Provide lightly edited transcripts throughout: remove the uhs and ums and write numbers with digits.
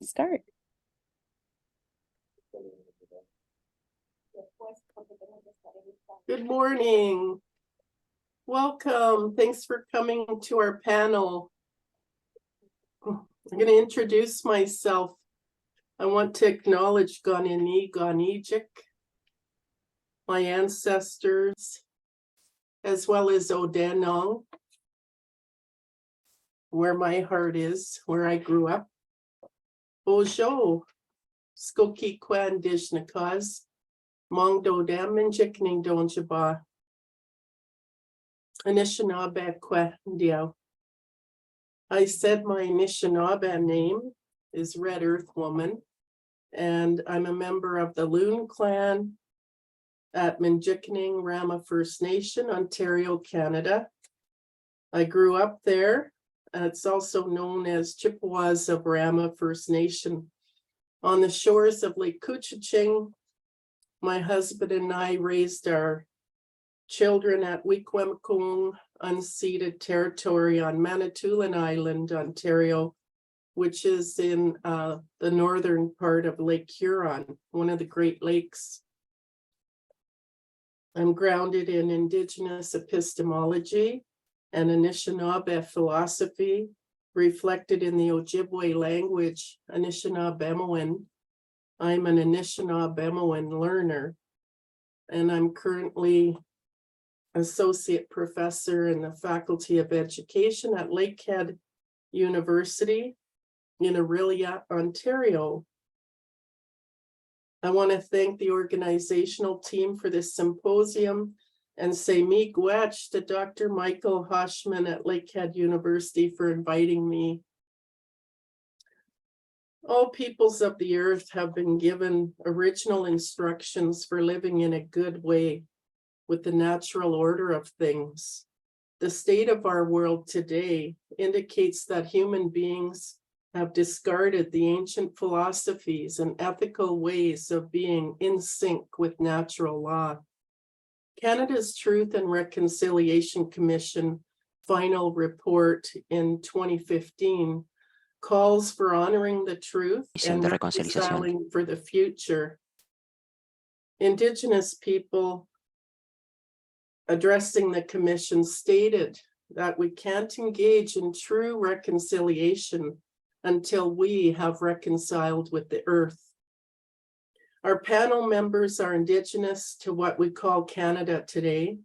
start. Good morning. Welcome. Thanks for coming to our panel. I'm going to introduce myself. I want to acknowledge Gzhimnidoo, my ancestors, as well as Odanong, where my heart is, where I grew up. Bojo, Skokiqua Indigenous, Mongdo Dam and Gzhimnidoo Jaba, Anishinaabe Kwa Ndio. I said my Anishinaabe name is Red Earth Woman, and I'm a member of the Loon Clan at Minjikning Rama First Nation, Ontario, Canada. I grew up there. It's also known as Chippewas of Rama First Nation. On the shores of Lake Couchiching, my husband and I raised our children at Weequamecoong unceded territory on Manitoulin Island, Ontario, which is in the northern part of Lake Huron, one of the Great Lakes. I'm grounded in Indigenous epistemology and Anishinaabe philosophy, reflected in the Ojibwe language, Anishinaabemowin. I'm an Anishinaabemowin learner, and I'm currently associate professor in the Faculty of Education at Lakehead University in Orillia, Ontario. I want to thank the organizational team for this symposium and say miigwech to Dr. Michael Hoshman at Lakehead University for inviting me. All peoples of the earth have been given original instructions for living in a good way with the natural order of things. The state of our world today indicates that human beings have discarded the ancient philosophies and ethical ways of being in sync with natural law. Canada's Truth and Reconciliation Commission final report in 2015 calls for honoring the truth and reconciling for the future. Indigenous people addressing the commission stated that we can't engage in true reconciliation until we have reconciled with the earth. Our panel members are Indigenous to what we call Canada today,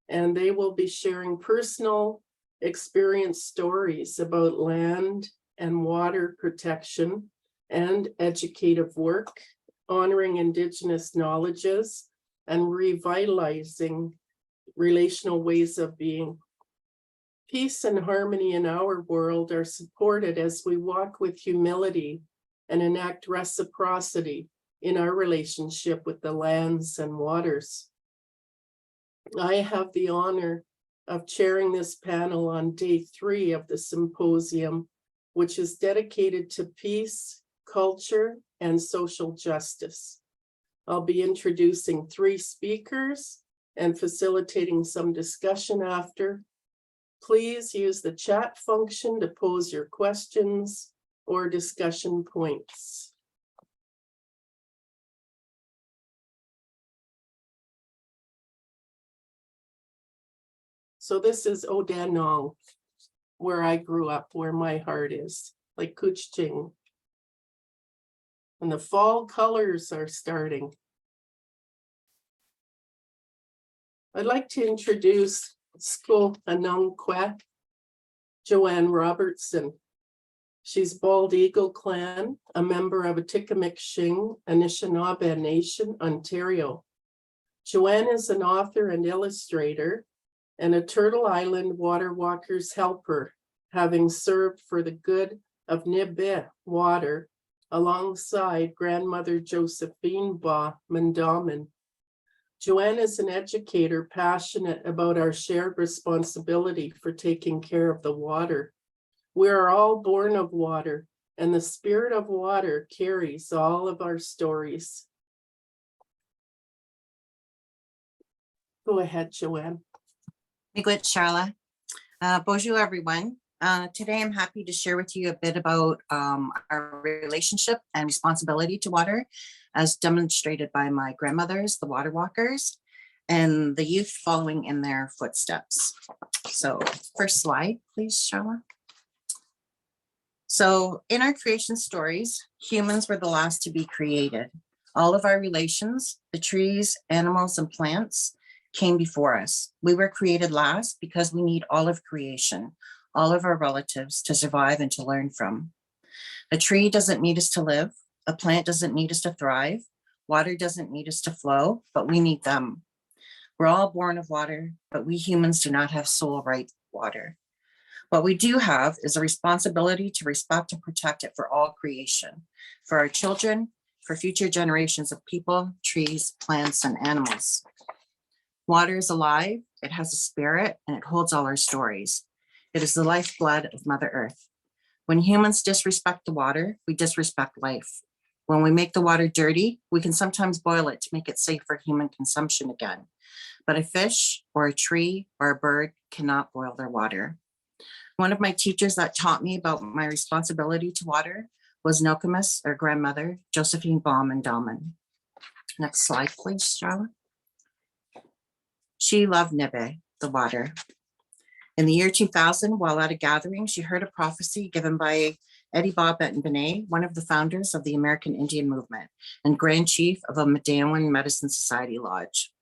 and they will be sharing personal experience stories about land and water protection and educative work, honoring Indigenous knowledges and revitalizing relational ways of being. Peace and harmony in our world are supported as we walk with humility and enact reciprocity in our relationship with the lands and waters. I have the honor of chairing this panel on day 3 of the symposium, which is dedicated to peace, culture, and social justice. I'll be introducing 3 speakers and facilitating some discussion after. Please use the chat function to pose your questions or discussion points. So this is Odanong, where I grew up, where my heart is, like Couchiching. And the fall colors are starting. I'd like to introduce Sko Anungkwe, Joanne Robertson. She's Bald Eagle Clan, a member of Atikameksheng Anishinaabe Nation, Ontario. Joanne is an author and illustrator and a Turtle Island Water Walkers helper, having served for the good of Nibe water alongside grandmother Josephine Ba Mandamin. Joanne is an educator passionate about our shared responsibility for taking care of the water. We are all born of water, and the spirit of water carries all of our stories. Go ahead, Joanne. Miigwech, Charla. Bonjour, everyone. Today, I'm happy to share with you a bit about our relationship and responsibility to water, as demonstrated by my grandmothers, the water walkers, and the youth following in their footsteps. So first slide, please, Charlotte. So in our creation stories, humans were the last to be created. All of our relations, the trees, animals, and plants came before us. We were created last because we need all of creation, all of our relatives to survive and to learn from. A tree doesn't need us to live. A plant doesn't need us to thrive. Water doesn't need us to flow, but we need them. We're all born of water, but we humans do not have sole right water. What we do have is a responsibility to respect and protect it for all creation, for our children, for future generations of people, trees, plants, and animals. Water is alive, it has a spirit, and it holds all our stories. It is the lifeblood of Mother Earth. When humans disrespect the water, we disrespect life. When we make the water dirty, we can sometimes boil it to make it safe for human consumption again. But a fish or a tree or a bird cannot boil their water. One of my teachers that taught me about my responsibility to water was Nokomis, or grandmother, Josephine Baum and Dahlman. Next slide, please, Charlotte. She loved Nebe, the water. In the year 2000, while at a gathering, she heard a prophecy given by Eddie Bob Benton-Benet, one of the founders of the American Indian movement and Grand Chief of a Medawan Medicine Society Lodge.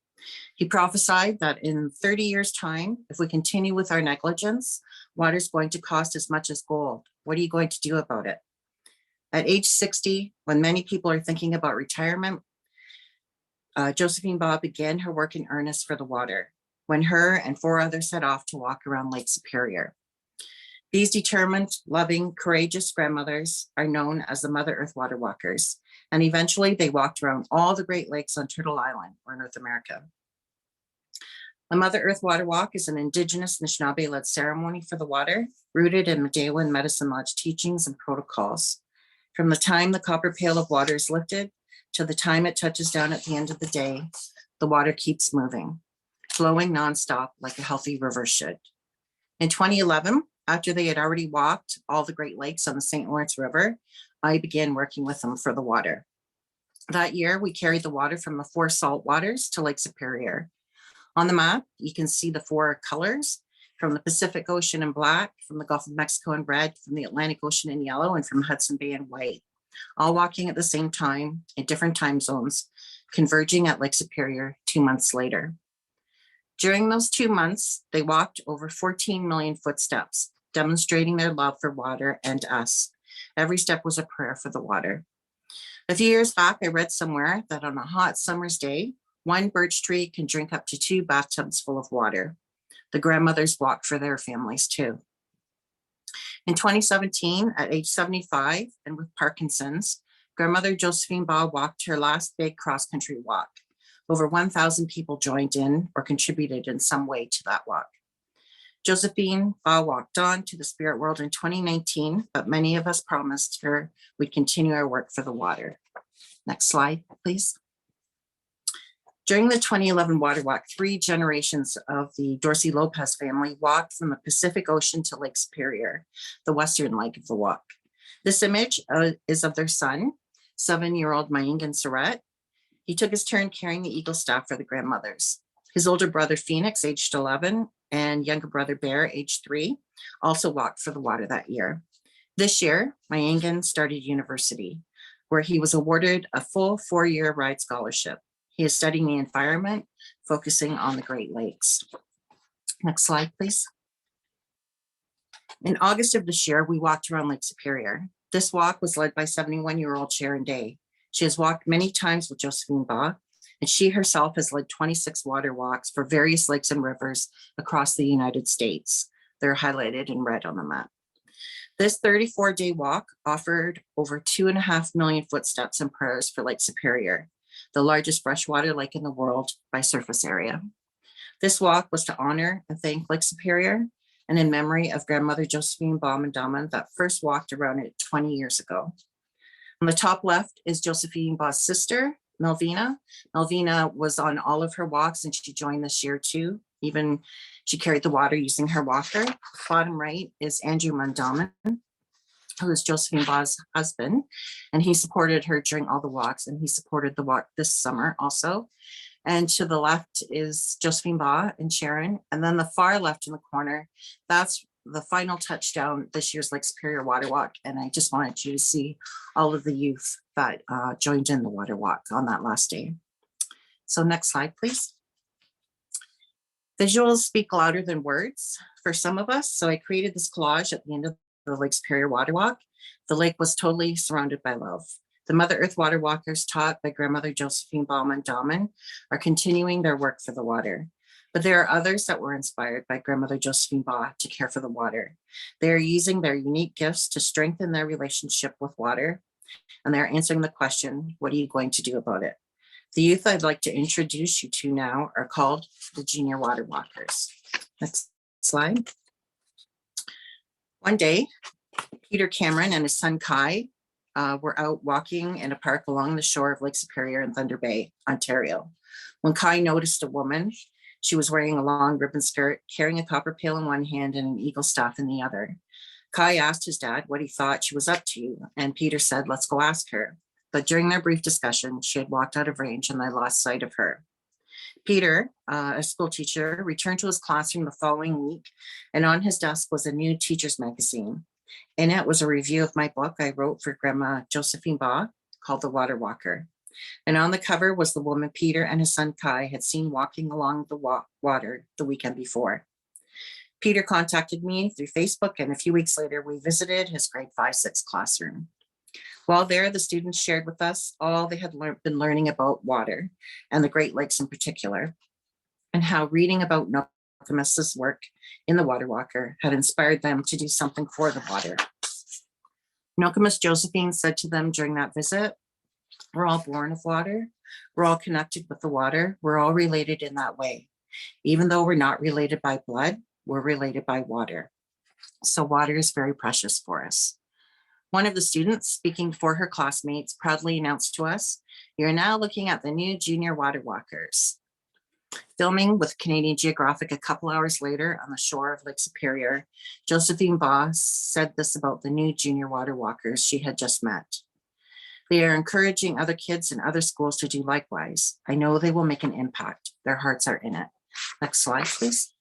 He prophesied that in 30 years' time, if we continue with our negligence, water is going to cost as much as gold. What are you going to do about it? At age 60, when many people are thinking about retirement, Josephine Baum began her work in earnest for the water, when her and 4 others set off to walk around Lake Superior. These determined, loving, courageous grandmothers are known as the Mother Earth Water Walkers, and eventually they walked around all the Great Lakes on Turtle Island, or North America. The Mother Earth Water Walk is an Indigenous Anishinaabe-led ceremony for the water, rooted in Medawan Medicine Lodge teachings and protocols. From the time the copper pail of water is lifted to the time it touches down at the end of the day, the water keeps moving, flowing nonstop like a healthy river should. In 2011, after they had already walked all the Great Lakes on the St. Lawrence River, I began working with them for the water. That year, we carried the water from the 4 salt waters to Lake Superior. On the map, you can see the 4 colors, from the Pacific Ocean in black, from the Gulf of Mexico in red, from the Atlantic Ocean in yellow, and from Hudson Bay in white, all walking at the same time in different time zones, converging at Lake Superior 2 months later. During those 2 months, they walked over 14 million footsteps, demonstrating their love for water and us. Every step was a prayer for the water. A few years back, I read somewhere that on a hot summer's day, 1 birch tree can drink up to 2 bathtubs full of water. The grandmothers walked for their families too. In 2017, at age 75 and with Parkinson's, grandmother Josephine Baum walked her last big cross-country walk. Over 1,000 people joined in or contributed in some way to that walk. Josephine Baum walked on to the spirit world in 2019, but many of us promised her we'd continue our work for the water. Next slide, please. During the 2011 water walk, 3 generations of the Dorsey Lopez family walked from the Pacific Ocean to Lake Superior, the western leg of the walk. This image is of their son, 7-year-old Maingan Surratt. He took his turn carrying the eagle staff for the grandmothers. His older brother Phoenix, aged 11, and younger brother Bear, aged 3, also walked for the water that year. This year, Maingan started university, where he was awarded a full 4-year ride scholarship. He is studying the environment, focusing on the Great Lakes. Next slide, please. In August of this year, we walked around Lake Superior. This walk was led by 71-year-old Sharon Day. She has walked many times with Josephine Baum, and she herself has led 26 water walks for various lakes and rivers across the United States. They're highlighted in red on the map. This 34-day walk offered over 2.5 million footsteps and prayers for Lake Superior, the largest freshwater lake in the world by surface area. This walk was to honor and thank Lake Superior and in memory of grandmother Josephine Baum and Dahlman that first walked around it 20 years ago. On the top left is Josephine Baum's sister, Melvina. Melvina was on all of her walks and she joined this year too, even She carried the water using her walker. Bottom right is Andrew Mundaman, who is Josephine Baugh's husband, and he supported her during all the walks, and he supported the walk this summer also. And to the left is Josephine Baugh and Sharon, and then the far left in the corner, that's the final touchdown this year's Lake Superior Water Walk. And I just wanted you to see all of the youth that joined in the water walk on that last day. So next slide, please. Visuals speak louder than words for some of us. So I created this collage at the end of the Lake Superior Water Walk. The lake was totally surrounded by love. The Mother Earth Water Walkers taught by grandmother Josephine Baugh Mundaman are continuing their work for the water. But there are others that were inspired by grandmother Josephine Baugh to care for the water. They are using their unique gifts to strengthen their relationship with water. And they're answering the question, what are you going to do about it? The youth I'd like to introduce you to now are called the Junior Water Walkers. Next slide. One day, Peter Cameron and his son Kai were out walking in a park along the shore of Lake Superior in Thunder Bay, Ontario. When Kai noticed a woman, she was wearing a long ribbon skirt, carrying a copper pail in one hand and an eagle staff in the other. Kai asked his dad what he thought she was up to, and Peter said, let's go ask her. But during their brief discussion, she had walked out of range and they lost sight of her. Peter, a school teacher, returned to his classroom the following week, and on his desk was a new teacher's magazine. In it was a review of my book I wrote for Grandma Josephine Baugh called The Water Walker. And on the cover was the woman Peter and his son Kai had seen walking along the water the weekend before. Peter contacted me through Facebook, and a few weeks later, we visited his grade 5-6 classroom. While there, the students shared with us all they had been learning about water and the Great Lakes in particular, and how reading about Nokomis's work in the Water Walker had inspired them to do something for the water. Nokomis Josephine said to them during that visit, we're all born of water. We're all connected with the water. We're all related in that way. Even though we're not related by blood, we're related by water. So water is very precious for us. One of the students, speaking before her classmates, proudly announced to us, you're now looking at the new Junior Water Walkers. Filming with Canadian Geographic a couple hours later on the shore of Lake Superior, Josephine Baugh said this about the new Junior Water Walkers she had just met. They are encouraging other kids in other schools to do likewise. I know they will make an impact. Their hearts are in it. Next slide, please.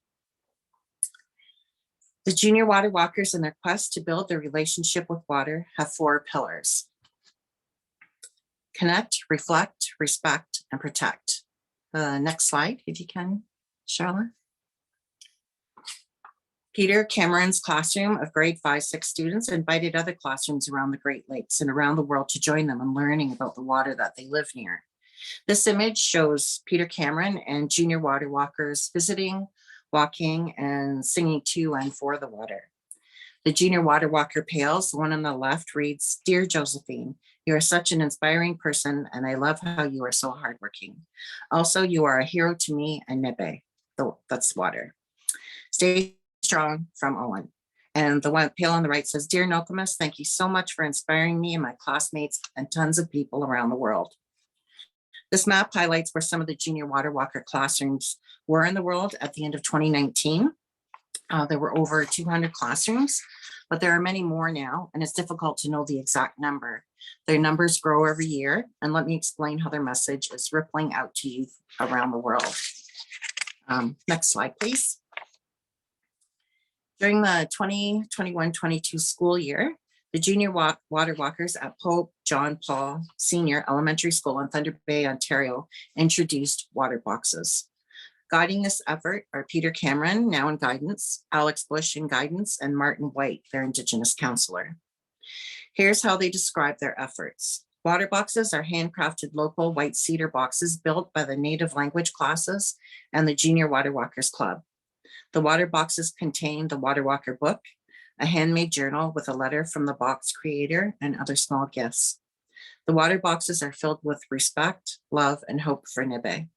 The Junior Water Walkers, in their quest to build their relationship with water, have 4 pillars: connect, reflect, respect, and protect. Next slide, if you can, Charlotte. Peter Cameron's classroom of grade 5-6 students invited other classrooms around the Great Lakes and around the world to join them in learning about the water that they live near. This image shows Peter Cameron and Junior Water Walkers visiting, walking, and singing to and for the water. The Junior Water Walker pails, the one on the left, reads, Dear Josephine, you are such an inspiring person, and I love how you are so hardworking. Also, you are a hero to me and Nebe, that's water. Stay strong, from Owen. And the one pail on the right says, Dear Nokomis, thank you so much for inspiring me and my classmates and tons of people around the world. This map highlights where some of the Junior Water Walker classrooms were in the world at the end of 2019. There were over 200 classrooms, but there are many more now, and it's difficult to know the exact number. Their numbers grow every year, and let me explain how their message is rippling out to youth around the world. Next slide, please. During the 2021-22 school year, the Junior Water Walkers at Pope John Paul Senior Elementary School in Thunder Bay, Ontario, introduced water boxes. Guiding this effort are Peter Cameron, now in guidance, Alex Bush in guidance, and Martin White, their Indigenous counselor. Here's how they describe their efforts. Water boxes are handcrafted local white cedar boxes built by the native language classes and the Junior Water Walkers Club. The water boxes contain the Water Walker book, a handmade journal with a letter from the box creator, and other small gifts. The water boxes are filled with respect, love, and hope for Nebe.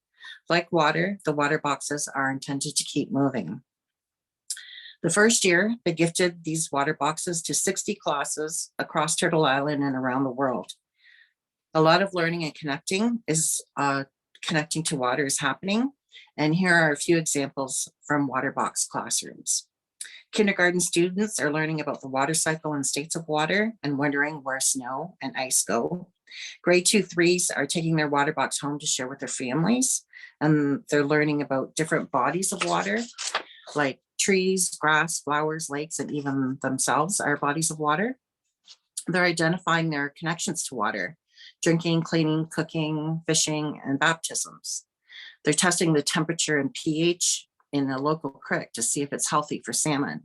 Like water, the water boxes are intended to keep moving. The first year, they gifted these water boxes to 60 classes across Turtle Island and around the world. A lot of learning and connecting to water is happening. And here are a few examples from water box classrooms. Kindergarten students are learning about the water cycle and states of water and wondering where snow and ice go. Grade 2-3s are taking their water box home to share with their families, and they're learning about different bodies of water, like trees, grass, flowers, lakes, and even themselves are bodies of water. They're identifying their connections to water: drinking, cleaning, cooking, fishing, and baptisms. They're testing the temperature and pH in a local creek to see if it's healthy for salmon.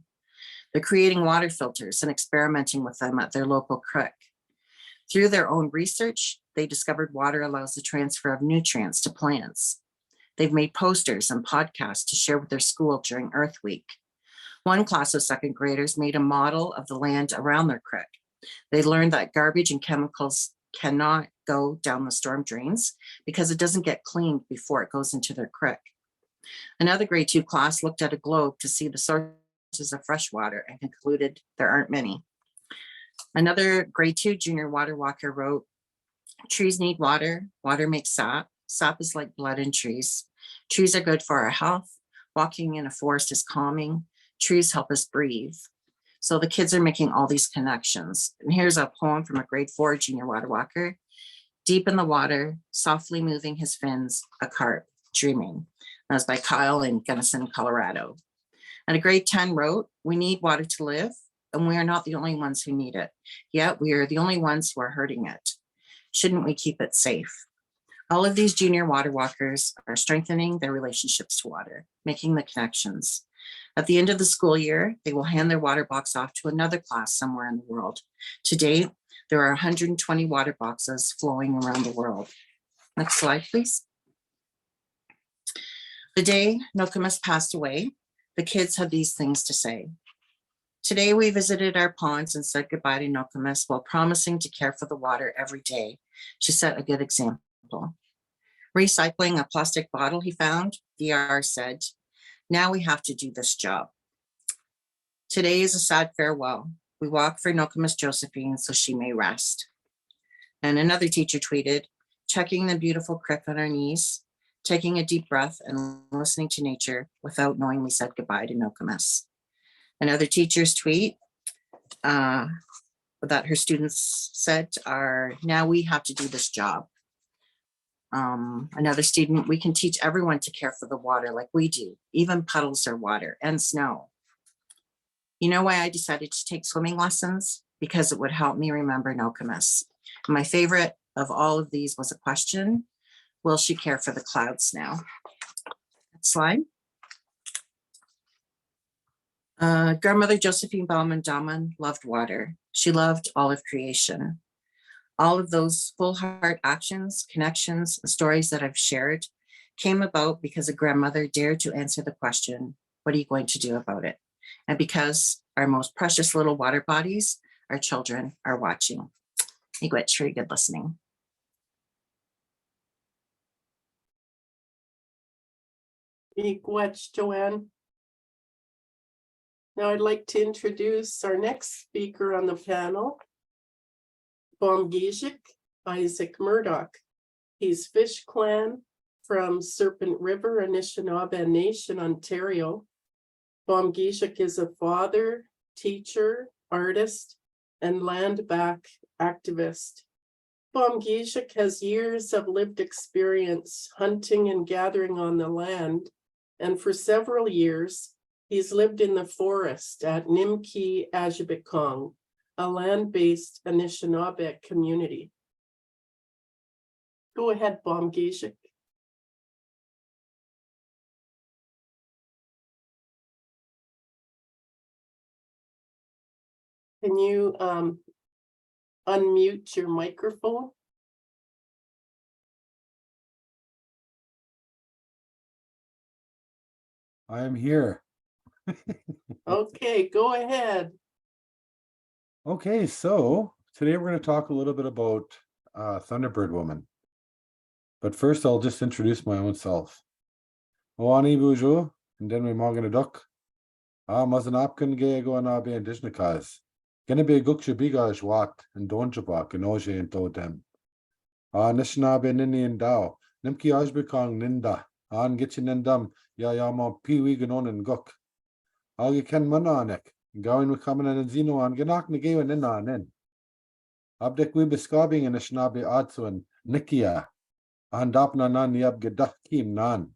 They're creating water filters and experimenting with them at their local creek. Through their own research, they discovered water allows the transfer of nutrients to plants. They've made posters and podcasts to share with their school during Earth Week. One class of second graders made a model of the land around their creek. They learned that garbage and chemicals cannot go down the storm drains because it doesn't get cleaned before it goes into their creek. Another grade 2 class looked at a globe to see the sources of fresh water and concluded there aren't many. Another grade 2 junior water walker wrote, "Trees need water. Water makes sap. Sap is like blood in trees. Trees are good for our health. Walking in a forest is calming. Trees help us breathe." So the kids are making all these connections. And here's a poem from a grade 4 junior water walker. "Deep in the water, softly moving his fins, a carp dreaming." That was by Kyle in Gunnison, Colorado. And a grade 10 wrote, "We need water to live, and we are not the only ones who need it. Yet we are the only ones who are hurting it. Shouldn't we keep it safe?" All of these junior water walkers are strengthening their relationships to water, making the connections. At the end of the school year, they will hand their water box off to another class somewhere in the world. To date, there are 120 water boxes flowing around the world. Next slide, please. The day Nokomis passed away, the kids had these things to say. "Today we visited our ponds and said goodbye to Nokomis while promising to care for the water every day. She set a good example. Recycling a plastic bottle he found, VR said, now we have to do this job. Today is a sad farewell. We walk for Nokomis Josephine so she may rest." And another teacher tweeted, "Checking the beautiful creek on our knees, taking a deep breath and listening to nature without knowing we said goodbye to Nokomis." Another teacher's tweet that her students said are, "Now we have to do this job." Another student, "We can teach everyone to care for the water like we do. Even puddles are water and snow." You know why I decided to take swimming lessons? Because it would help me remember Nokomis. My favorite of all of these was a question: will she care for the clouds now? Next slide. Grandmother Josephine Baumann-Dahlmann loved water. She loved all of creation. All of those full heart actions, connections, and stories that I've shared came about because a grandmother dared to answer the question, what are you going to do about it? And because our most precious little water bodies, our children, are watching. Miigwech, very good listening. Miigwech, Joanne. Now I'd like to introduce our next speaker on the panel, Bomgijik Isaac Murdoch. He's Fish Clan from Serpent River, Anishinaabe Nation, Ontario. Bomgijik is a father, teacher, artist, and land back activist. Bomgijik has years of lived experience hunting and gathering on the land, and for several years, he's lived in the forest at Nimki-Ajibikong, a land-based Anishinaabe community. Go ahead, Bomgijik. Can you unmute your microphone? I am here. Okay, go ahead. Okay, so today we're going to talk a little bit about Thunderbird Woman. But first, I'll just introduce my own self. Oani Bujo, and then we morgan a duck. Mazanapkan gay go na be Indigenous. Gonna be a guksha bigaj wat and donjabak and oje and do them. Nishnaabe nini and dao. Nimki ajbikong ninda. An Gitchinendum, Yayama Peewee Ganon and Guk. Algi Ken Mananek, going with common and Zeno on Ganak Negawan in on in. Abdek we bescobbing in a Shnabi Atsuan, Nikia, and Dapna Nan Yab Gedakim Nan.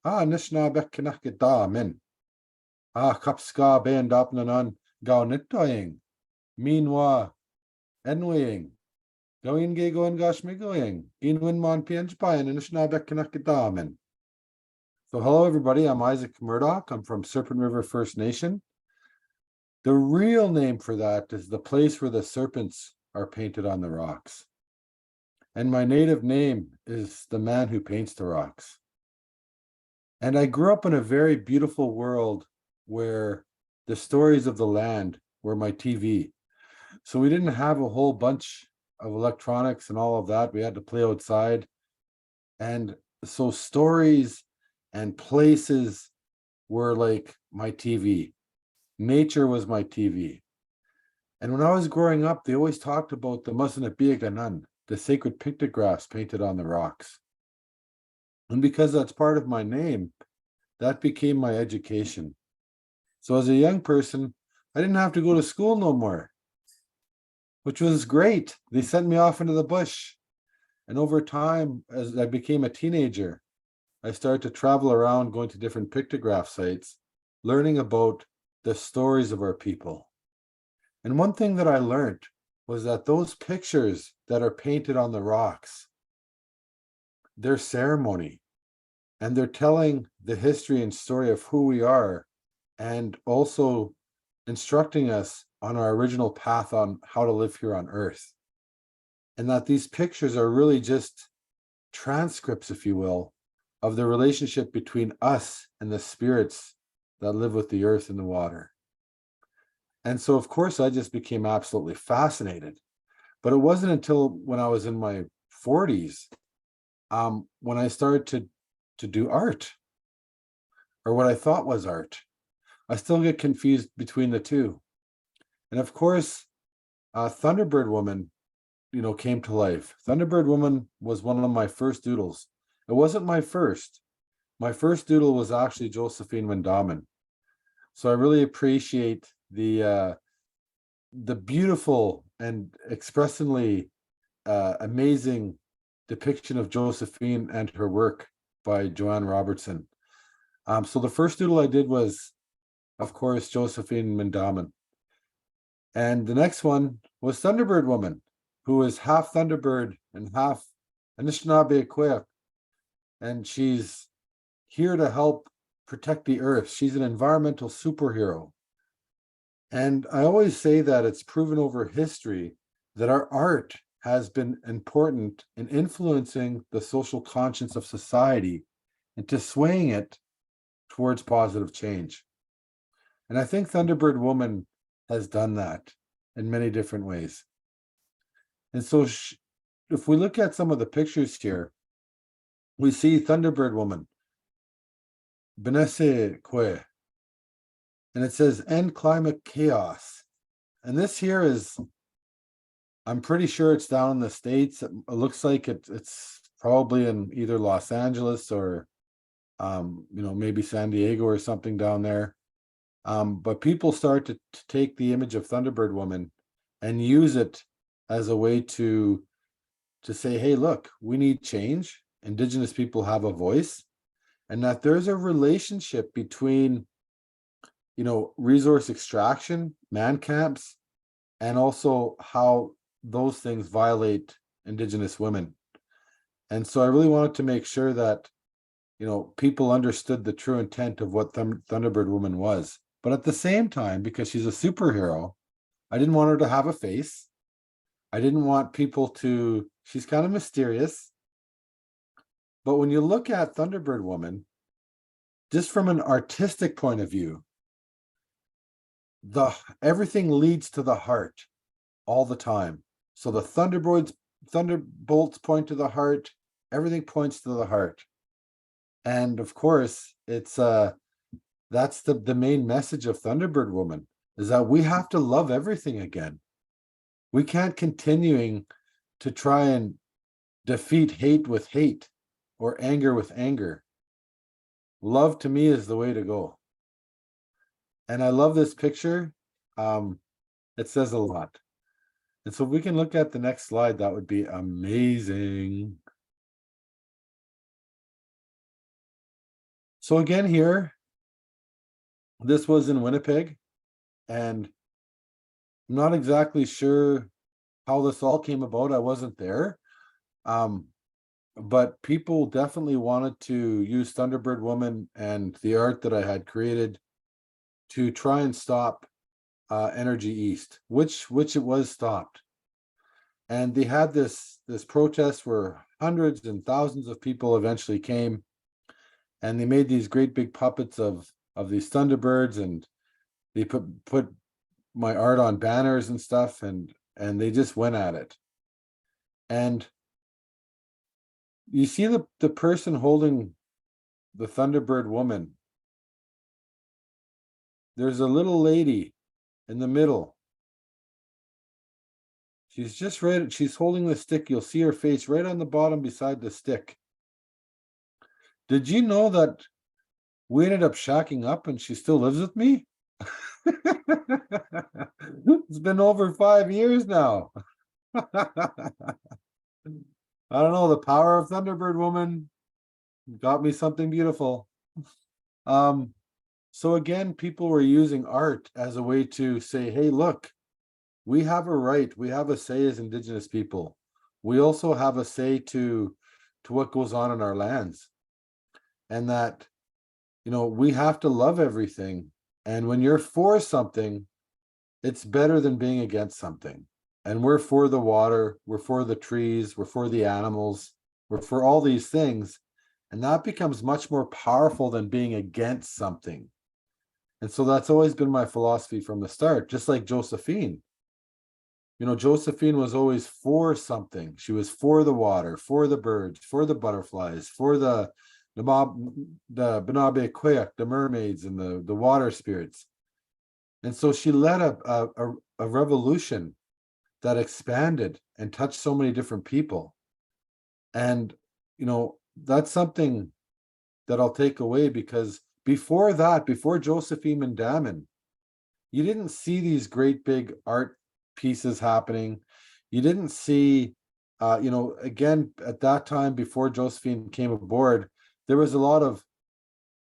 Nishnabek Kanak Geda Min. Kapska Ben Dapna Nan, Gaunitoing. Meanwhile, Enwaying. Going gay going gosh me going. In Winmon Pianj Pine and Nishnabek Kanak Geda Min. So hello everybody, I'm Isaac Murdoch. I'm from Serpent River First Nation. The real name for that is the place where the serpents are painted on the rocks. And my native name is the man who paints the rocks. And I grew up in a very beautiful world where the stories of the land were my TV. So we didn't have a whole bunch of electronics and all of that. We had to play outside. And so stories and places were like my TV. Nature was my TV. And when I was growing up, they always talked about the Musanabiaganan, the sacred pictographs painted on the rocks. And because that's part of my name, that became my education. So as a young person, I didn't have to go to school no more, which was great. They sent me off into the bush. And over time, as I became a teenager, I started to travel around going to different pictograph sites, learning about the stories of our people. And one thing that I learned was that those pictures that are painted on the rocks, they're ceremony, and they're telling the history and story of who we are, and also instructing us on our original path on how to live here on Earth. And that these pictures are really just transcripts, if you will, of the relationship between us and the spirits that live with the earth and the water. And so, of course, I just became absolutely fascinated. But it wasn't until when I was in my 40s when I started to do art, or what I thought was art. I still get confused between the two. And of course, Thunderbird Woman, came to life. Thunderbird Woman was one of my first doodles. It wasn't my first. My first doodle was actually Josephine Wendaman. So I really appreciate the beautiful and expressively amazing depiction of Josephine and her work by Joanne Robertson. So the first doodle I did was, of course, Josephine Wendaman. And the next one was Thunderbird Woman, who is half Thunderbird and half Anishinaabe. And she's here to help protect the earth. She's an environmental superhero. And I always say that it's proven over history that our art has been important in influencing the social conscience of society into swaying it towards positive change. And I think Thunderbird Woman has done that in many different ways. And so if we look at some of the pictures here, we see Thunderbird Woman, Benesse Kwe, and it says end climate chaos. And this here is, I'm pretty sure it's down in the States. It looks like it's probably in either Los Angeles or, maybe San Diego or something down there. But people start to take the image of Thunderbird Woman and use it as a way to say, hey, look, we need change. Indigenous people have a voice, and that there's a relationship between, resource extraction, man camps, and also how those things violate Indigenous women. And so I really wanted to make sure that, people understood the true intent of what Thunderbird Woman was. But at the same time, because she's a superhero, I didn't want her to have a face. I didn't want people to, she's kind of mysterious. But when you look at Thunderbird Woman, just from an artistic point of view, everything leads to the heart all the time. So the thunderbolts point to the heart, everything points to the heart. And of course, it's that's the main message of Thunderbird Woman, is that we have to love everything again. We can't continuing to try and defeat hate with hate or anger with anger. love to me is the way to go. And I love this picture. It says a lot. And so if we can look at the next slide, that would be amazing. So again here, this was in Winnipeg, and I'm not exactly sure how this all came about. I wasn't there. But people definitely wanted to use Thunderbird Woman and the art that I had created to try and stop Energy East, which it was stopped. And they had this protest where hundreds and thousands of people eventually came, and they made these great big puppets of these Thunderbirds, and they put my art on banners and stuff, and they just went at it. And you see the person holding the Thunderbird Woman. There's a little lady in the middle. She's just right, she's holding the stick. You'll see her face right on the bottom beside the stick. Did you know that we ended up shacking up and she still lives with me? It's been over 5 years now. I don't know, the power of Thunderbird Woman got me something beautiful. So again, people were using art as a way to say, hey, look, we have a right, we have a say as Indigenous people. We also have a say to what goes on in our lands. And that, you know, we have to love everything. And when you're for something, it's better than being against something. And we're for the water, we're for the trees, we're for the animals, we're for all these things. And that becomes much more powerful than being against something. And so that's always been my philosophy from the start, just like Josephine. You know, Josephine was always for something. She was for the water, for the birds, for the butterflies, for the Benabe Quayak, the mermaids, and the water spirits. And so she led a revolution that expanded and touched so many different people. And, you know, that's something that I'll take away, because before that, before Josephine Mandamin, you didn't see these great big art pieces happening. You didn't see, you know, again, at that time, before Josephine came aboard, there was a lot of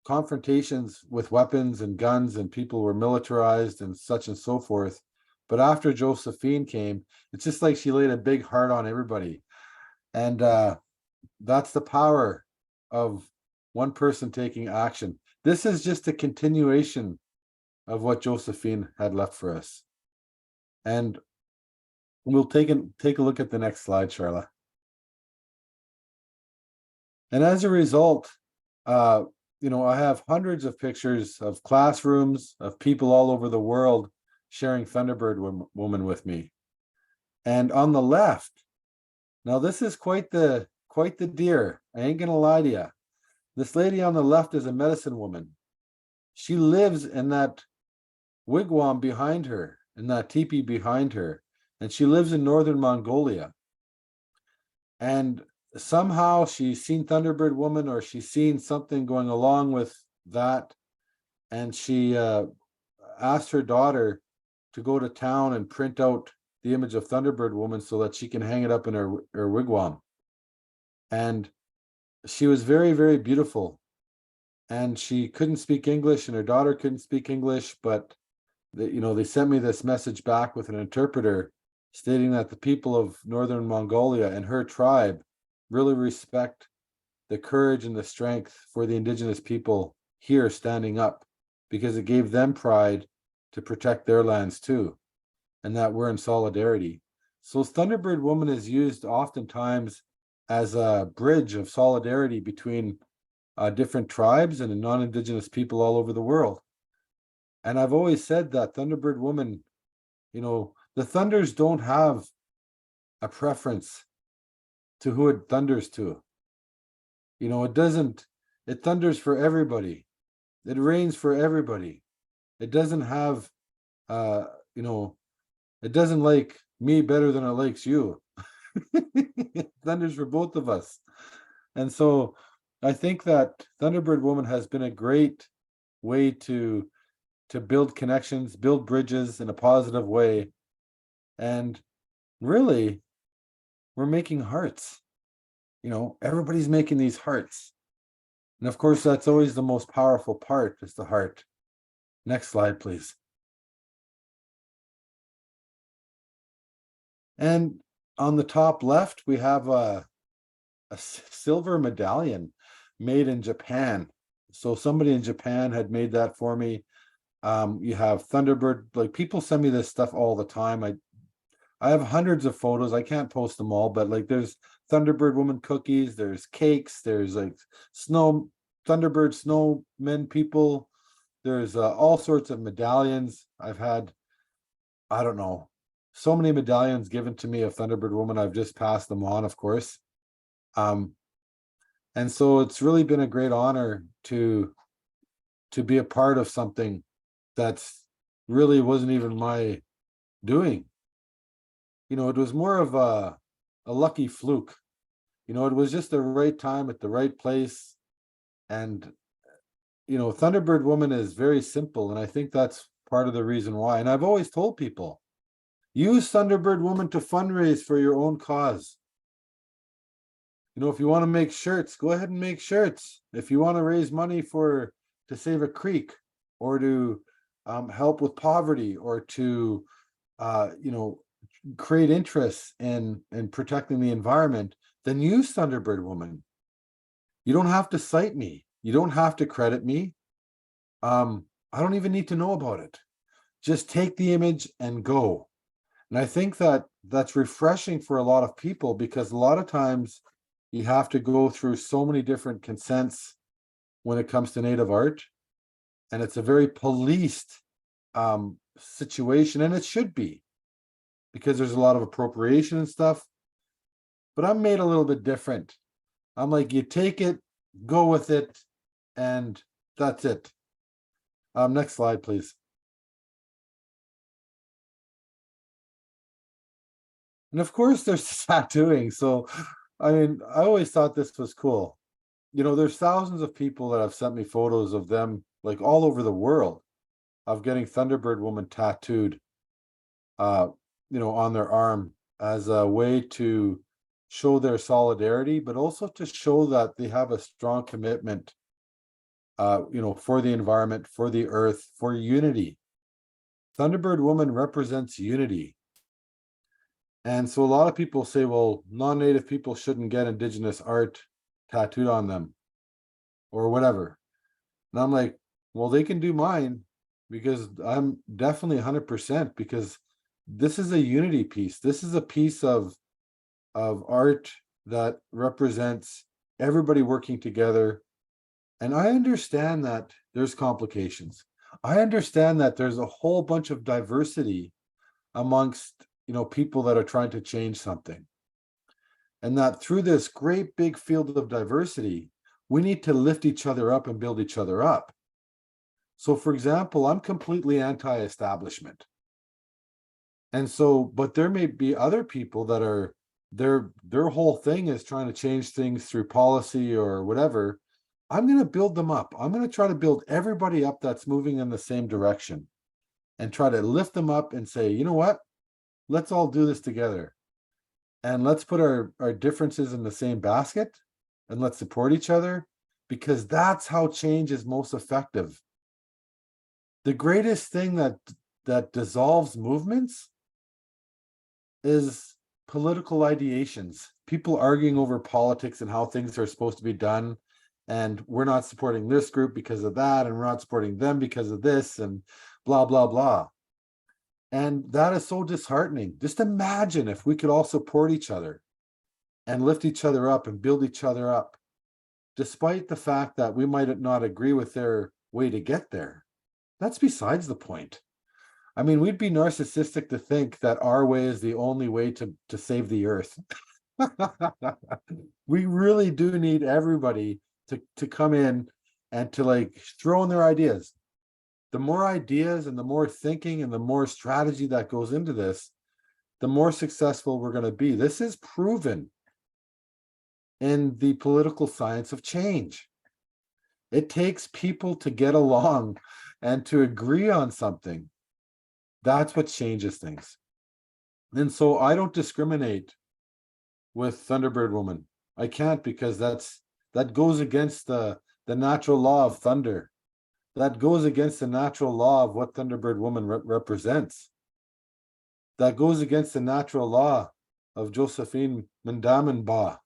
confrontations with weapons and guns, and people were militarized and such and so forth. But after Josephine came, it's just like she laid a big heart on everybody. And that's the power of one person taking action. This is just a continuation of what Josephine had left for us. And we'll take a look at the next slide, Charla. And as a result, you know, I have hundreds of pictures of classrooms, of people all over the world sharing Thunderbird Woman with me. And on the left, now this is quite the deer. I ain't gonna lie to you. This lady on the left is a medicine woman. She lives in that wigwam behind her, in that teepee behind her, and she lives in northern Mongolia. And somehow she's seen Thunderbird Woman, or she's seen something going along with that, and she asked her daughter to go to town and print out the image of Thunderbird Woman so that she can hang it up in her wigwam. And she was very, very beautiful. And she couldn't speak English, and her daughter couldn't speak English, but they sent me this message back with an interpreter stating that the people of northern Mongolia and her tribe really respect the courage and the strength for the Indigenous people here standing up, because it gave them pride to protect their lands too, and that we're in solidarity. So Thunderbird Woman is used oftentimes as a bridge of solidarity between different tribes and non-Indigenous people all over the world. And I've always said that Thunderbird Woman, you know, the thunders don't have a preference to who it thunders to. You know, it thunders for everybody. It rains for everybody. It doesn't have, you know, it doesn't like me better than it likes you. It thunders for both of us. And so I think that Thunderbird Woman has been a great way to build connections, build bridges in a positive way. And really, we're making hearts. You know, everybody's making these hearts. And of course, that's always the most powerful part, is the heart. Next slide, please. And on the top left, we have a silver medallion made in Japan. So somebody in Japan had made that for me. You have Thunderbird, like people send me this stuff all the time. I have hundreds of photos. I can't post them all, but like there's Thunderbird Woman cookies, there's cakes, there's like Thunderbird snowmen people. There's all sorts of medallions. I've had, I don't know, so many medallions given to me of Thunderbird Woman. I've just passed them on, of course. And so it's really been a great honor to be a part of something that's really wasn't even my doing. You know, it was more of a lucky fluke. You know, it was just the right time at the right place. And, you know, Thunderbird Woman is very simple. And I think that's part of the reason why. And I've always told people, use Thunderbird Woman to fundraise for your own cause. You know, if you want to make shirts, go ahead and make shirts. If you want to raise money to save a creek, or to help with poverty, or to, you know, create interest in protecting the environment, then use Thunderbird Woman. You don't have to cite me. You don't have to credit me. I don't even need to know about it. Just take the image and go. And I think that that's refreshing for a lot of people, because a lot of times you have to go through so many different consents when it comes to Native art. And it's a very policed situation, and it should be, because there's a lot of appropriation and stuff. But I'm made a little bit different. I'm like, you take it, go with it, and that's it. Next slide, please. And of course, there's tattooing. So, I mean, I always thought this was cool. You know, there's thousands of people that have sent me photos of them, like all over the world, of getting Thunderbird Woman tattooed, you know, on their arm, as a way to show their solidarity, but also to show that they have a strong commitment, you know, for the environment, for the earth, for unity. Thunderbird Woman represents unity. And so a lot of people say, well, non-native people shouldn't get Indigenous art tattooed on them, or whatever. And I'm like, well, they can do mine, because I'm definitely 100%, because this is a unity piece. This is a piece of art that represents everybody working together. And I understand that there's complications. I understand that there's a whole bunch of diversity amongst, you know, people that are trying to change something. And that through this great big field of diversity, we need to lift each other up and build each other up. So, for example, I'm completely anti-establishment. And so, but there may be other people that are, their whole thing is trying to change things through policy or whatever. I'm going to build them up. I'm going to try to build everybody up that's moving in the same direction, and try to lift them up and say, you know what, let's all do this together. And let's put our differences in the same basket, and let's support each other, because that's how change is most effective. The greatest thing that dissolves movements is political ideations, people arguing over politics and how things are supposed to be done. And we're not supporting this group because of that, and we're not supporting them because of this, and blah, blah, blah. And that is so disheartening. Just imagine if we could all support each other and lift each other up and build each other up, despite the fact that we might not agree with their way to get there. That's besides the point. I mean, we'd be narcissistic to think that our way is the only way to save the earth. We really do need everybody to come in and to like throw in their ideas. The more ideas and the more thinking and the more strategy that goes into this, the more successful we're going to be. This is proven. in the political science of change. It takes people to get along and to agree on something. That's what changes things. And so I don't discriminate with Thunderbird Woman. I can't, because that goes against the natural law of thunder. That goes against the natural law of what Thunderbird Woman represents. That goes against the natural law of Josephine Mendamenbaugh.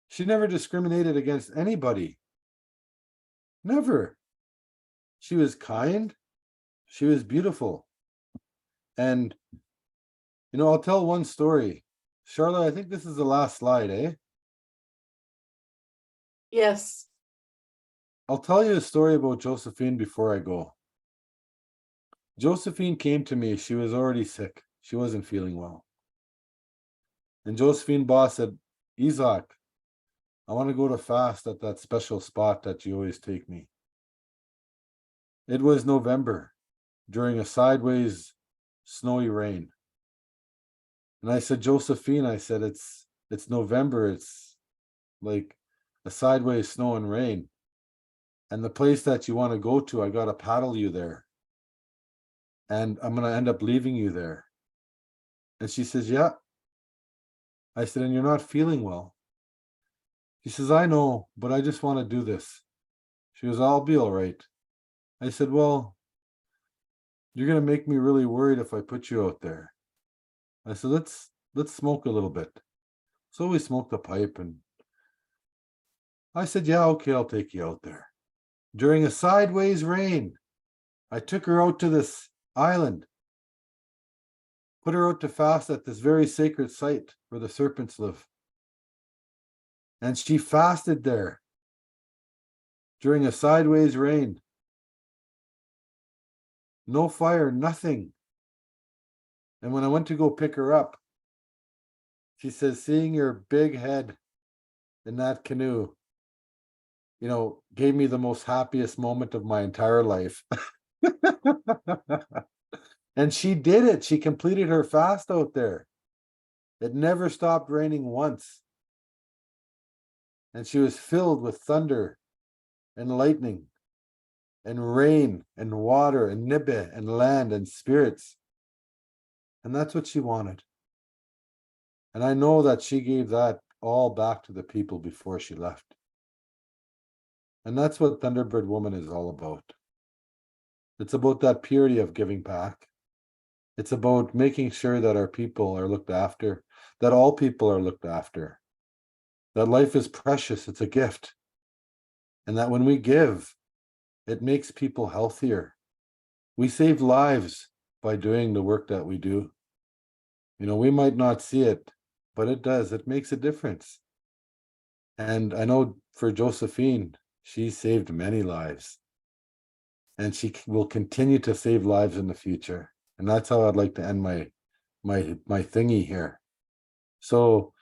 She never discriminated against anybody. Never. She was kind. She was beautiful. And, I'll tell one story. Charlotte, I think this is the last slide, eh? Yes. I'll tell you a story about Josephine before I go. Josephine came to me. She was already sick. She wasn't feeling well. And Josephine Baugh said, Isaac, I want to go to fast at that special spot that you always take me. It was November during a sideways snowy rain. And I said, Josephine, I said, it's November. It's like a sideways snow and rain. And the place that you want to go to, I got to paddle you there. And I'm going to end up leaving you there. And she says, yeah. I said, and you're not feeling well. She says, I know, but I just want to do this. She goes, I'll be all right. I said, well, you're going to make me really worried if I put you out there. I said, let's smoke a little bit. So we smoked a pipe, and I said, yeah, okay, I'll take you out there. During a sideways rain, I took her out to this island, put her out to fast at this very sacred site where the serpents live. And she fasted there during a sideways rain. No fire, nothing. And when I went to go pick her up, she says, seeing your big head in that canoe, gave me the most happiest moment of my entire life. And she did it. She completed her fast out there. It never stopped raining once. And she was filled with thunder and lightning and rain and water and nibbe and land and spirits. And that's what she wanted. And I know that she gave that all back to the people before she left. And that's what Thunderbird Woman is all about. It's about that purity of giving back. It's about making sure that our people are looked after, that all people are looked after, that life is precious, it's a gift. And that when we give, it makes people healthier. We save lives by doing the work that we do. We might not see it, but it does. It makes a difference. And I know for Josephine, she saved many lives. And she will continue to save lives in the future. And that's how I'd like to end my thingy here. So,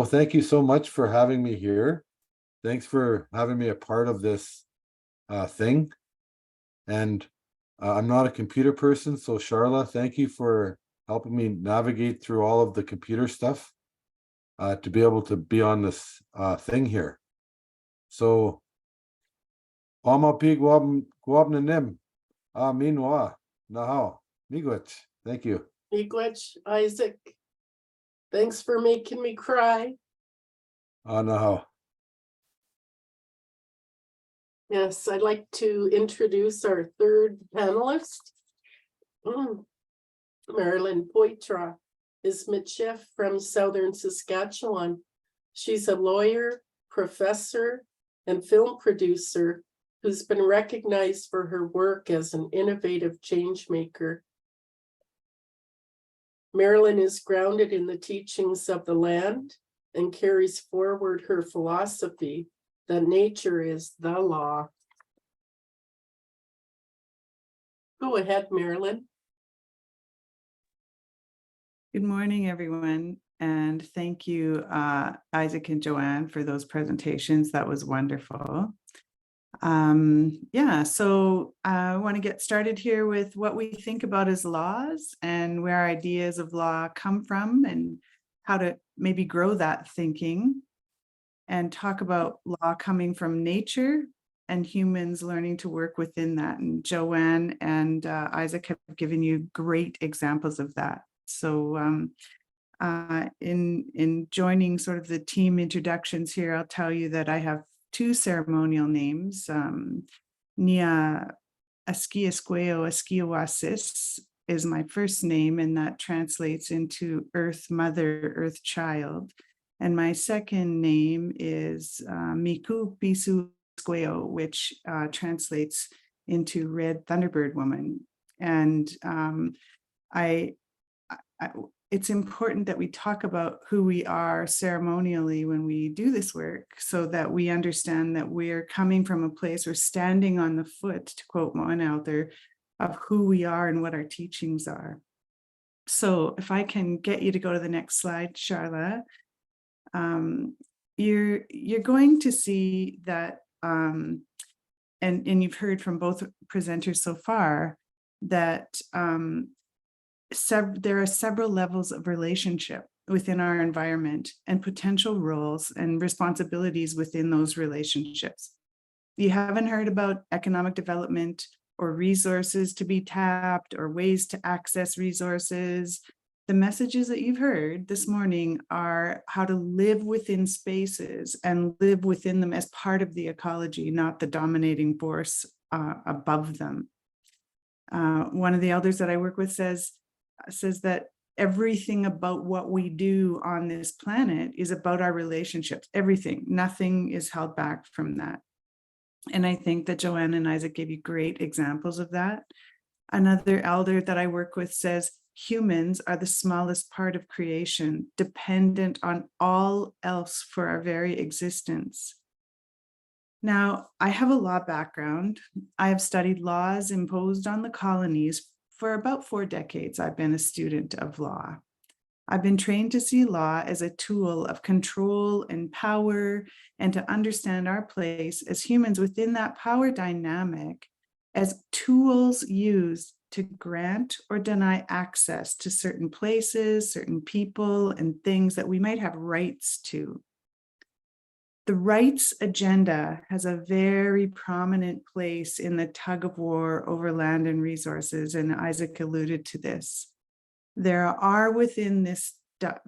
thank you so much for having me here. Thanks for having me a part of this thing. And I'm not a computer person, so Charla, thank you for helping me navigate through all of the computer stuff to be able to be on this thing here. So, Gwabnanim, Minwa, Nahao, Miigwech. Thank you. Miigwech, Isaac. Thanks for making me cry. Nahao. Yes, I'd like to introduce our third panelist. Marilyn Poitras is Michif from Southern Saskatchewan. She's a lawyer, professor, and film producer who's been recognized for her work as an innovative change maker. Marilyn is grounded in the teachings of the land and carries forward her philosophy that nature is the law. Go ahead, Marilyn. Good morning, everyone. And thank you, Isaac and Joanne, for those presentations. That was wonderful. So I want to get started here with what we think about as laws and where ideas of law come from and how to maybe grow that thinking. and talk about law coming from nature and humans learning to work within that. And Joanne and Isaac have given you great examples of that. So in joining sort of the team introductions here, I'll tell you that I have two ceremonial names. Nia Askiasqueo Askiawasis is my first name, and that translates into Earth Mother, Earth Child. And my second name is Miku Pisu Squeo, which translates into Red Thunderbird Woman. And it's important that we talk about who we are ceremonially when we do this work, so that we understand that we're coming from a place, we're standing on the foot, to quote one elder, of who we are and what our teachings are. So if I can get you to go to the next slide, Charla, you're going to see that, and you've heard from both presenters so far, that there are several levels of relationship within our environment and potential roles and responsibilities within those relationships. You haven't heard about economic development or resources to be tapped or ways to access resources. The messages that you've heard this morning are how to live within spaces and live within them as part of the ecology, not the dominating force above them. One of the elders that I work with says that everything about what we do on this planet is about our relationships. Everything, nothing is held back from that. And I think that Joanne and Isaac gave you great examples of that. Another elder that I work with says humans are the smallest part of creation, dependent on all else for our very existence. Now, I have a law background. I have studied laws imposed on the colonies. For about 4 decades, I've been a student of law. I've been trained to see law as a tool of control and power, and to understand our place as humans within that power dynamic as tools used to grant or deny access to certain places, certain people, and things that we might have rights to. The rights agenda has a very prominent place in the tug of war over land and resources, and Isaac alluded to this. There are within this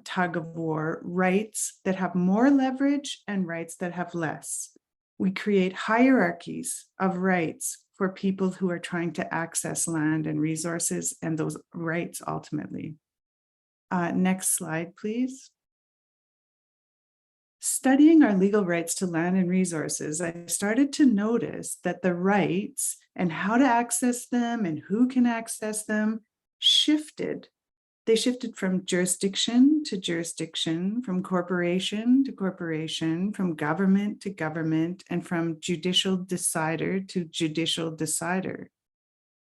tug of war rights that have more leverage and rights that have less. We create hierarchies of rights for people who are trying to access land and resources and those rights ultimately. Next slide, please. Studying our legal rights to land and resources, I started to notice that the rights and how to access them and who can access them shifted. They shifted from jurisdiction to jurisdiction, from corporation to corporation, from government to government, and from judicial decider to judicial decider.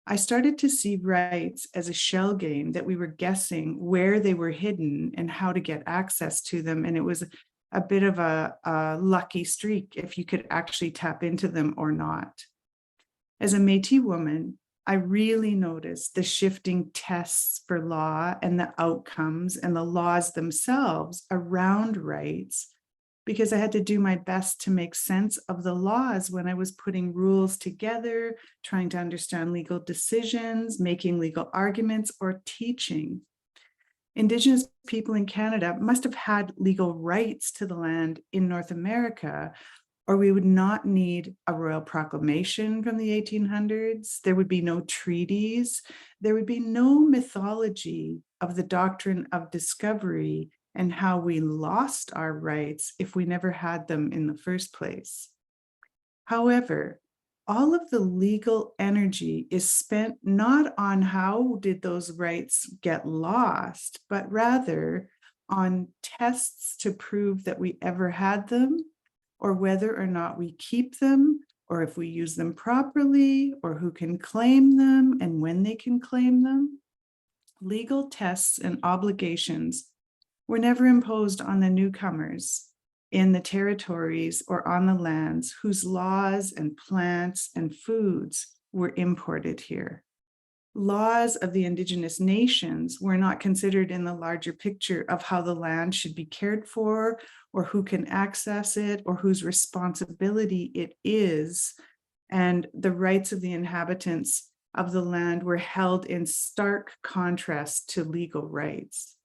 I started to see rights as a shell game that we were guessing where they were hidden and how to get access to them. And it was a bit of a lucky streak if you could actually tap into them or not. As a Métis woman, I really noticed the shifting tests for law and the outcomes and the laws themselves around rights, because I had to do my best to make sense of the laws when I was putting rules together, trying to understand legal decisions, making legal arguments, or teaching. Indigenous people in Canada must have had legal rights to the land in North America, or we would not need a royal proclamation from the 1800s. There would be no treaties. There would be no mythology of the doctrine of discovery and how we lost our rights if we never had them in the first place. However, all of the legal energy is spent not on how did those rights get lost, but rather on tests to prove that we ever had them, or whether or not we keep them, or if we use them properly, or who can claim them and when they can claim them. Legal tests and obligations were never imposed on the newcomers in the territories or on the lands whose laws and plants and foods were imported here. Laws of the Indigenous nations were not considered in the larger picture of how the land should be cared for, or who can access it, or whose responsibility it is. And the rights of the inhabitants of the land were held in stark contrast to legal rights.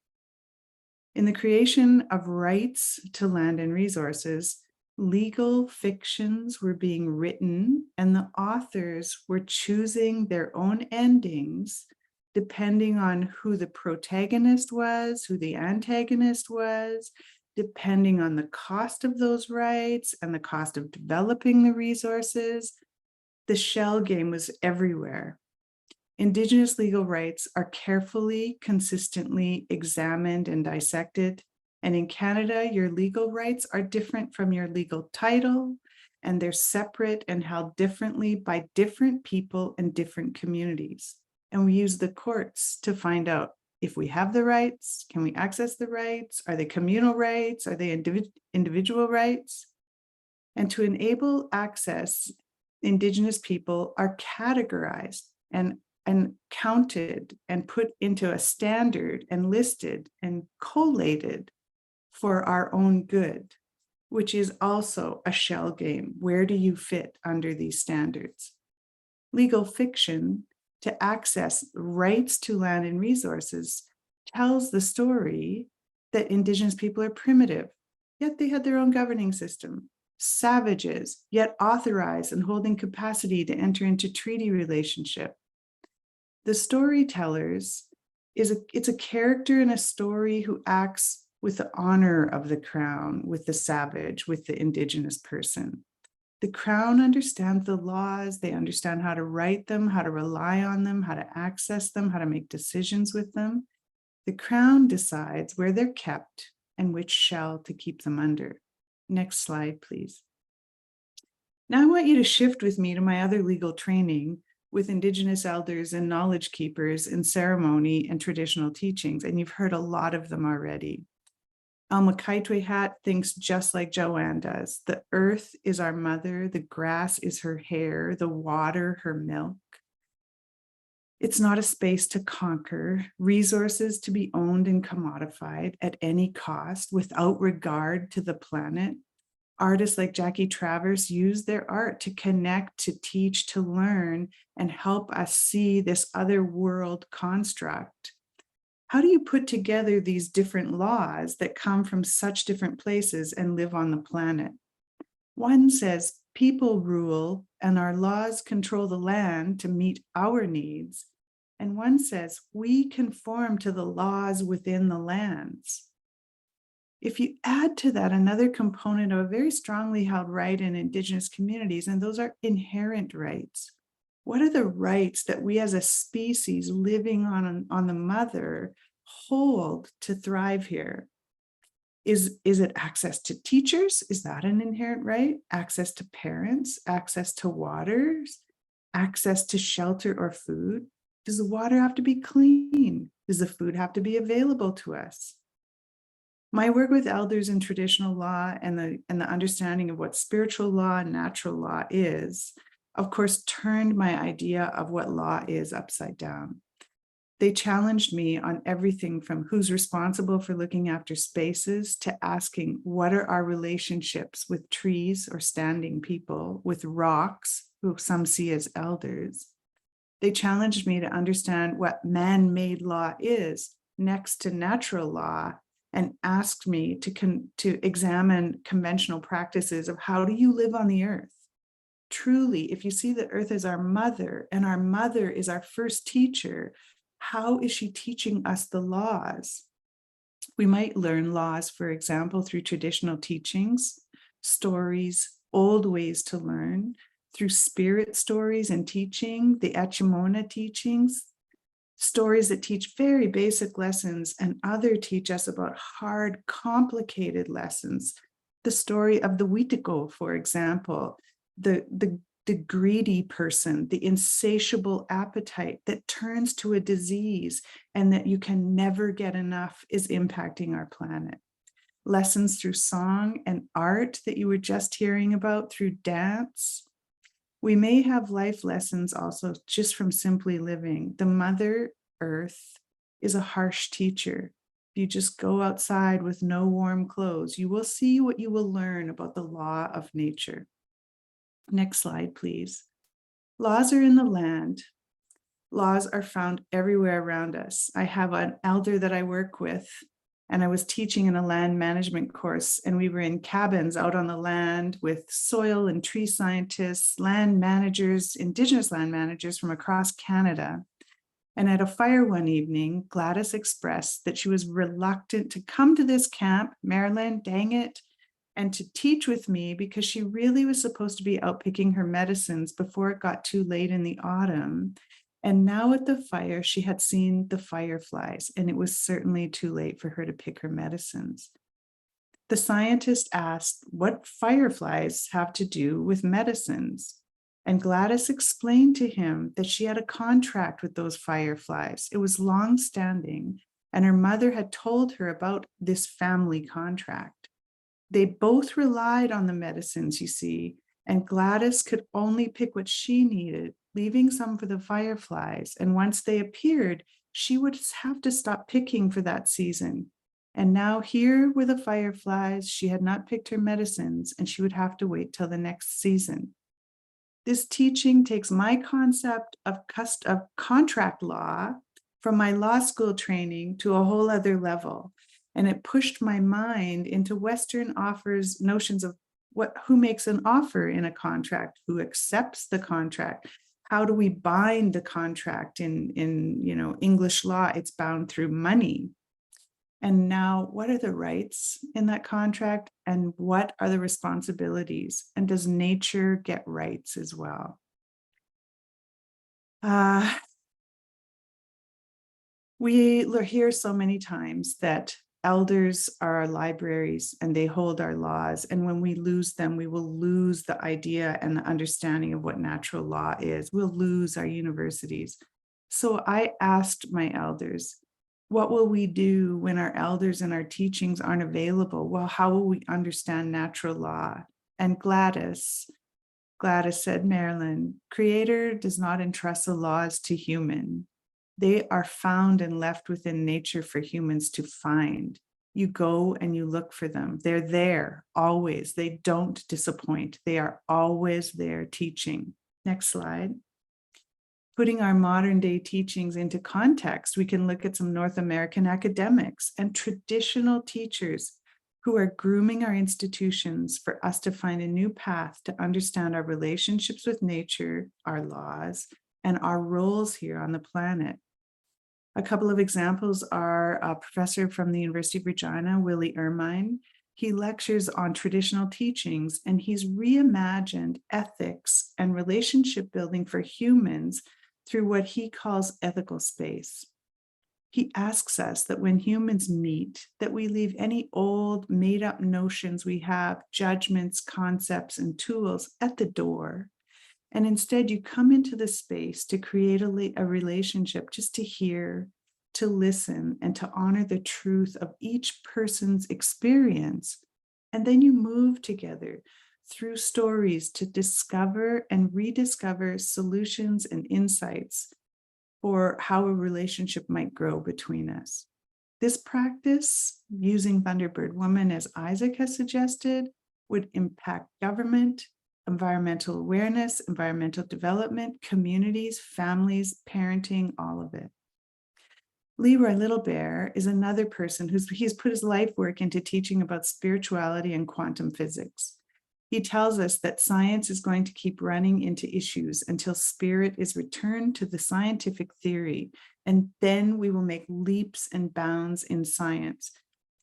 In the creation of rights to land and resources, legal fictions were being written, and the authors were choosing their own endings depending on who the protagonist was, who the antagonist was, depending on the cost of those rights and the cost of developing the resources. The shell game was everywhere. Indigenous legal rights are carefully, consistently examined and dissected. And in Canada, your legal rights are different from your legal title, and they're separate and held differently by different people and different communities. And we use the courts to find out if we have the rights, can we access the rights? Are they communal rights? Are they individual rights? And to enable access, Indigenous people are categorized and counted and put into a standard and listed and collated for our own good, which is also a shell game. Where do you fit under these standards? Legal fiction, to access rights to land and resources, tells the story that Indigenous people are primitive, yet they had their own governing system. Savages, yet authorized and holding capacity to enter into treaty relationship. The storytellers it's a character in a story who acts with the honor of the crown, with the savage, with the Indigenous person. The crown understands the laws, they understand how to write them, how to rely on them, how to access them, how to make decisions with them. The crown decides where they're kept and which shell to keep them under. Next slide, please. Now I want you to shift with me to my other legal training with Indigenous elders and knowledge keepers in ceremony and traditional teachings, and you've heard a lot of them already. Almakaitwe thinks just like Joanne does. The earth is our mother, the grass is her hair, the water her milk. It's not a space to conquer, resources to be owned and commodified at any cost without regard to the planet. Artists like Jackie Travers use their art to connect, to teach, to learn, and help us see this other world construct. How do you put together these different laws that come from such different places and live on the planet? One says people rule and our laws control the land to meet our needs. And one says we conform to the laws within the lands. If you add to that another component of a very strongly held right in Indigenous communities, and those are inherent rights. What are the rights that we as a species living on the mother hold to thrive here? Is it access to teachers? Is that an inherent right? Access to parents, access to waters, access to shelter or food? Does the water have to be clean? Does the food have to be available to us? My work with elders in traditional law and the understanding of what spiritual law and natural law is, of course, turned my idea of what law is upside down. They challenged me on everything from who's responsible for looking after spaces to asking what are our relationships with trees or standing people, with rocks, who some see as elders. They challenged me to understand what man-made law is next to natural law, and asked me to examine conventional practices of how do you live on the earth. Truly, if you see the earth as our mother and our mother is our first teacher, how is she teaching us the laws? We might learn laws, for example, through traditional teachings, stories, old ways to learn, through spirit stories and teaching, the Echimona teachings, stories that teach very basic lessons, and others teach us about hard, complicated lessons. The story of the Witiko, for example, the greedy person, the insatiable appetite that turns to a disease and that you can never get enough is impacting our planet. Lessons through song and art that you were just hearing about, through dance. We may have life lessons also just from simply living. The Mother Earth is a harsh teacher. If you just go outside with no warm clothes, you will see what you will learn about the law of nature. Next slide, please. Laws are in the land. Laws are found everywhere around us. I have an elder that I work with, and I was teaching in a land management course, and we were in cabins out on the land with soil and tree scientists, land managers, Indigenous land managers from across Canada. And at a fire one evening, Gladys expressed that she was reluctant to come to this camp, Maryland, dang it, and to teach with me because she really was supposed to be out picking her medicines before it got too late in the autumn. And now at the fire, she had seen the fireflies, and it was certainly too late for her to pick her medicines. The scientist asked what fireflies have to do with medicines. And Gladys explained to him that she had a contract with those fireflies. It was long-standing, and her mother had told her about this family contract. They both relied on the medicines, you see, and Gladys could only pick what she needed, leaving some for the fireflies. And once they appeared, she would have to stop picking for that season. And now here were the fireflies. She had not picked her medicines, and she would have to wait till the next season. This teaching takes my concept of contract law from my law school training to a whole other level. And it pushed my mind into Western offers, notions of who makes an offer in a contract, who accepts the contract, how do we bind the contract in English law? It's bound through money. And now, what are the rights in that contract, and what are the responsibilities? And does nature get rights as well? We hear so many times that elders are our libraries and they hold our laws. And when we lose them, we will lose the idea and the understanding of what natural law is. We'll lose our universities. So I asked my elders, what will we do when our elders and our teachings aren't available? Well, how will we understand natural law? And Gladys said, Marilyn, Creator does not entrust the laws to human. They are found and left within nature for humans to find. You go and you look for them. They're there always. They don't disappoint. They are always there teaching. Next slide. Putting our modern day teachings into context, we can look at some North American academics and traditional teachers who are grooming our institutions for us to find a new path to understand our relationships with nature, our laws, and our roles here on the planet. A couple of examples are a professor from the University of Regina, Willie Ermine. He lectures on traditional teachings, and he's reimagined ethics and relationship building for humans through what he calls ethical space. He asks us that when humans meet, that we leave any old made-up notions we have, judgments, concepts, and tools at the door. And instead, you come into the space to create a relationship, just to hear, to listen, and to honor the truth of each person's experience. And then you move together through stories to discover and rediscover solutions and insights for how a relationship might grow between us. This practice, using Thunderbird Woman, as Isaac has suggested, would impact government, environmental awareness, environmental development, communities, families, parenting, all of it. Leroy Little Bear is another person he's put his life work into teaching about spirituality and quantum physics. He tells us that science is going to keep running into issues until spirit is returned to the scientific theory, and then we will make leaps and bounds in science.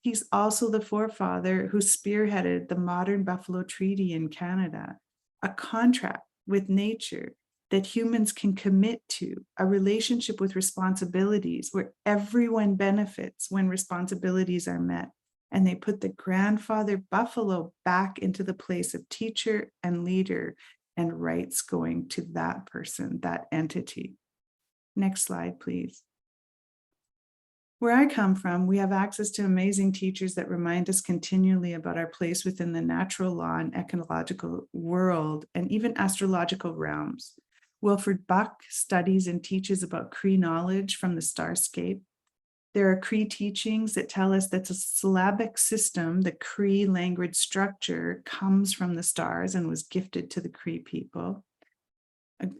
He's also the forefather who spearheaded the modern Buffalo Treaty in Canada, a contract with nature that humans can commit to, a relationship with responsibilities where everyone benefits when responsibilities are met. And they put the grandfather buffalo back into the place of teacher and leader, and rights going to that person, that entity. Next slide, please. Where I come from, we have access to amazing teachers that remind us continually about our place within the natural law and ecological world, and even astrological realms. Wilfred Buck studies and teaches about Cree knowledge from the starscape. There are Cree teachings that tell us that the syllabic system, the Cree language structure, comes from the stars and was gifted to the Cree people.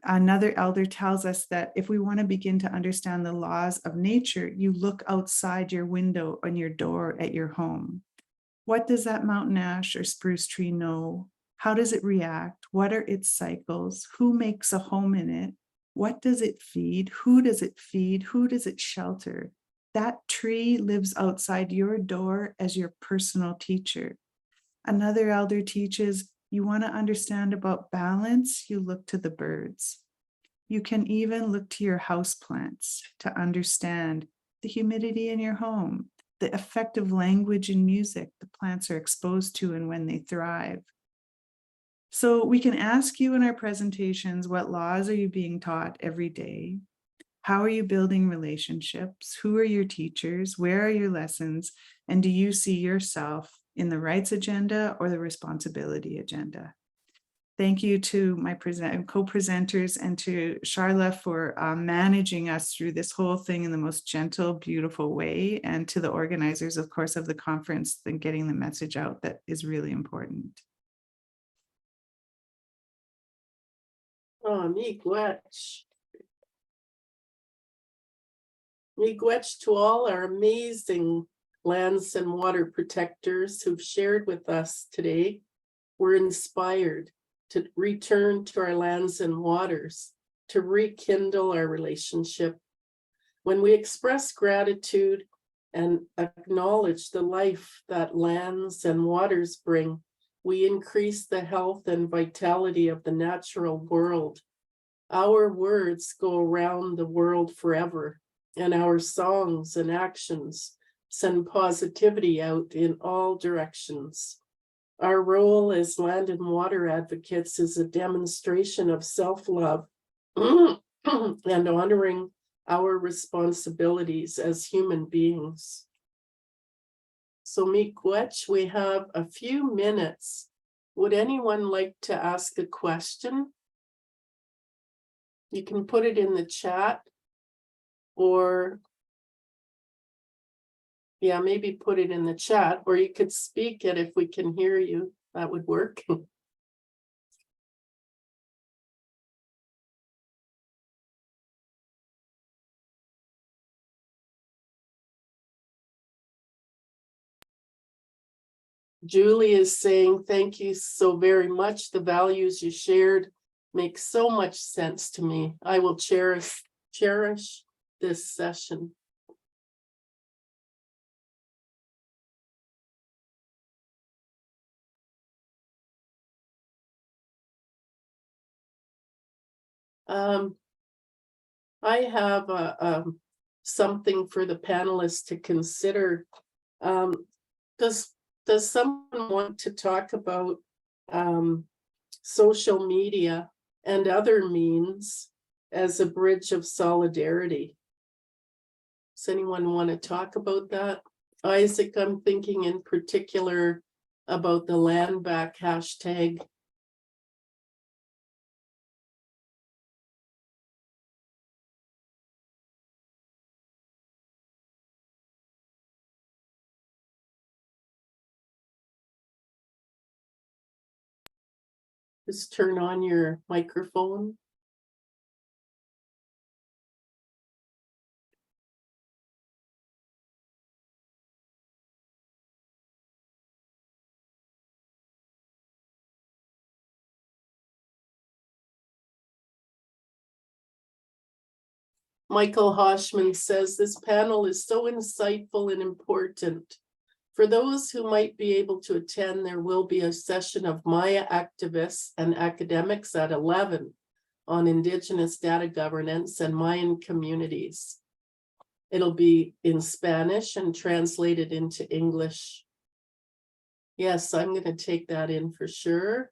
Another elder tells us that if we want to begin to understand the laws of nature, you look outside your window on your door at your home. What does that mountain ash or spruce tree know? How does it react? What are its cycles? Who makes a home in it? What does it feed? Who does it feed? Who does it shelter? That tree lives outside your door as your personal teacher. Another elder teaches, you want to understand about balance, you look to the birds. You can even look to your houseplants to understand the humidity in your home, the effect of language and music the plants are exposed to and when they thrive. So we can ask you in our presentations, what laws are you being taught every day? How are you building relationships? Who are your teachers? Where are your lessons? And do you see yourself in the rights agenda or the responsibility agenda? Thank you to my co-presenters and to Charla for managing us through this whole thing in the most gentle, beautiful way, and to the organizers, of course, of the conference and getting the message out that is really important. Oh, miigwech. Miigwech to all our amazing lands and water protectors who've shared with us today. We're inspired to return to our lands and waters, to rekindle our relationship. When we express gratitude and acknowledge the life that lands and waters bring, we increase the health and vitality of the natural world. Our words go around the world forever, and our songs and actions send positivity out in all directions. Our role as land and water advocates is a demonstration of self-love and honoring our responsibilities as human beings. So miigwech, we have a few minutes. Would anyone like to ask a question? You can put it in the chat, or yeah, maybe put it in the chat, or you could speak it if we can hear you. That would work. Julie is saying, thank you so very much. The values you shared make so much sense to me. I will cherish this session. I have something for the panelists to consider. Does someone want to talk about social media and other means as a bridge of solidarity? Does anyone want to talk about that? Isaac, I'm thinking in particular about the land back hashtag. Just turn on your microphone. Michael Hoshman says this panel is so insightful and important. For those who might be able to attend, there will be a session of Maya activists and academics at 11 on Indigenous data governance and Mayan communities. It'll be in Spanish and translated into English. Yes, I'm going to take that in for sure.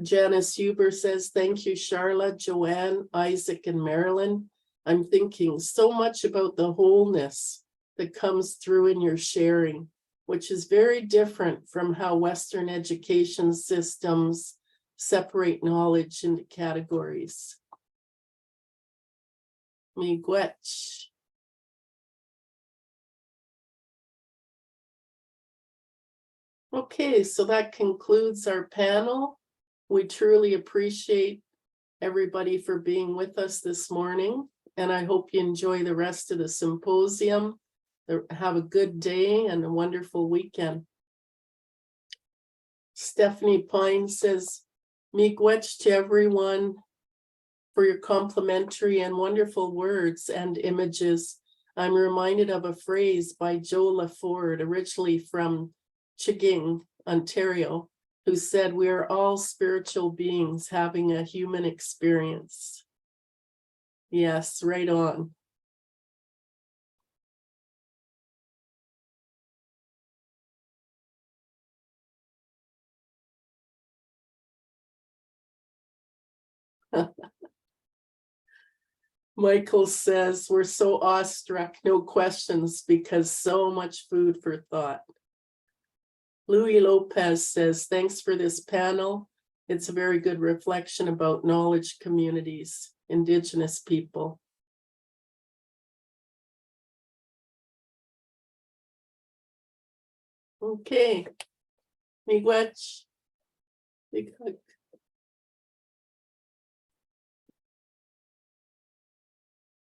Janice Huber says, thank you, Charla, Joanne, Isaac, and Marilyn. I'm thinking so much about the wholeness that comes through in your sharing, which is very different from how Western education systems separate knowledge into categories. Miigwech. Okay, so that concludes our panel. We truly appreciate everybody for being with us this morning, and I hope you enjoy the rest of the symposium. Have a good day and a wonderful weekend. Stephanie Pine says, miigwech to everyone for your complimentary and wonderful words and images. I'm reminded of a phrase by Joe LaFord, originally from Chiging, Ontario, who said, we are all spiritual beings having a human experience. Yes, right on. Michael says, we're so awestruck, no questions, because so much food for thought. Louis Lopez says, thanks for this panel. It's a very good reflection about knowledge communities, Indigenous people. Okay, miigwech. Big hug.